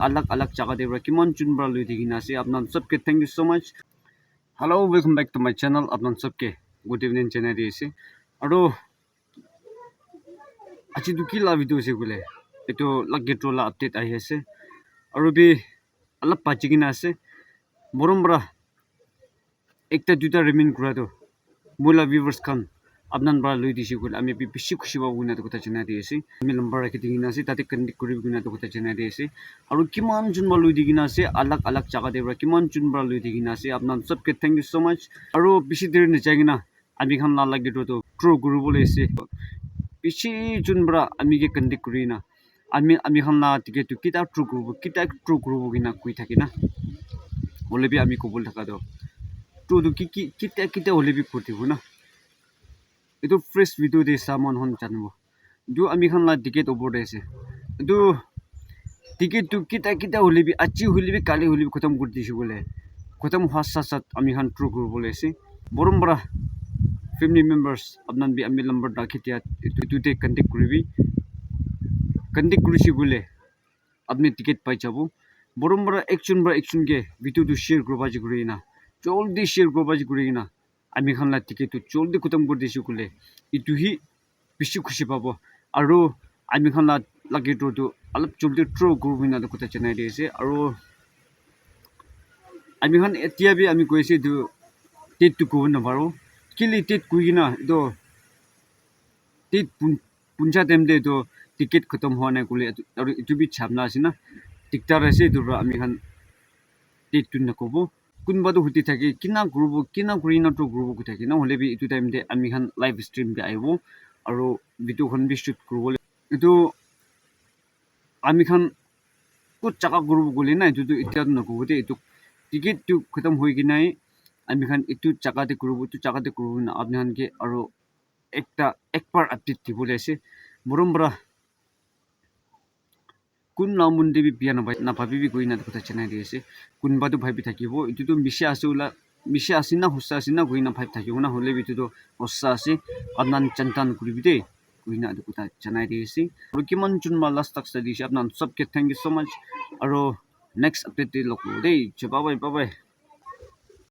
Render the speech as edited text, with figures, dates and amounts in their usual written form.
अलग अलग जगह दे किमान चुनबरा लुई दिगिना से अपना सबके thank you so much hello welcome back to my channel अपना सबके गुड इवनिंग चैनल दिसे और আজি दुकी ला वीडियो से गुले एतो लगे ट्रोला अपडेट आई है और भी अलग पाचिगिना से मोरमब्रा एकटा दुटा रिमेन करा तो मुला व्यूअर्स खान अपनान बरा लुई दिसे गुल आमी बि बिसि खुशी बा गुना तो कथा चना दिसे आमी नंबर राखि दिगिना से ताते कनेक्ट करि गुना तो कथा चना दिसे और किमान जुनबा लुई दिगिना से अलग अलग जगह देबरा किमान जुनबा लुई दिगिना से अपनान सबके थैंक यू सो मच और बिसि देर न जागिना आमी खान ला लगे तो ट्रो गुरु बोले से बिसि जुनबरा आमी के कनेक्ट करिना आमी खान ला टिके तो किता ट्रो गुरु गिना कुइ थाकिना बोले भी आमी को बोल थाका दो ट्रो दु किता होले भी फुर्ती हो ना itu fresh video de saman hon chanbo du ami khan la ticket over de se du ticket tu kita hole bi achi hole bi kali hole bi khatam kur disu bole khatam hasa sat ami khan true kur bole se borombara family members apnan bi ami number da khitia itu te contact kuribi contact kurisi bole apni ticket pai jabo borombara action ke video tu share groba ji kurina joldi share groba ji kurina আমি খান লা ticket তো জলদি খতম করে দিছো কুলে ইটু হি বেশি খুশি পাবো আর আমি খান লা লাগে তো অলপ জলদি ট্রো করবিনা তো কথা জানাই দিয়েছে আর আমি খান এতিয়া বি আমি কইছি তো টেট তো কোন না পারো কিলি টেট কুইনা তো টেট পুঞ্জা দেম দে তো টিকেট খতম হওয়া না কুলে আর ইটু বি ছাবনা আছে না টিকটার আছে তো আমি খান টেট তুন না কবো कुनबा तो हुति थाके किना ग्रुना तो ग्रुप को थाके ना होले भी इतु टाइम दे आमी खान लाइव स्ट्रीम बे आइबो आरो वीडियो खन बि शूट करबो इतु आमी खान को चका ग्रुप गोले ना इतु इत्या न को दे इतु टिकट तु खत्म होई कि नाइ आमी खान इतु चका दे ग्रुप ना आपने खान के आरो एक बार अपडेट दिबोले से मोरमब्रा कुन लामुन देबी बिया ना भाबी भी कोई ना कथा चना दिसे कुन बादु भाबी थाकिबो इतु तो मिसे आसिना हुसा आसिना कोई ना भाबी थाकिबो ना होले बितु तो हुसा आसे अपनान चंतान कुरिबि दे कोई ना कथा चना दिसे और किमान जुनमा लास्ट तक दिसे अपनान सबके थैंक यू सो मच और नेक्स्ट अपडेट दे लोक दे बाय बाय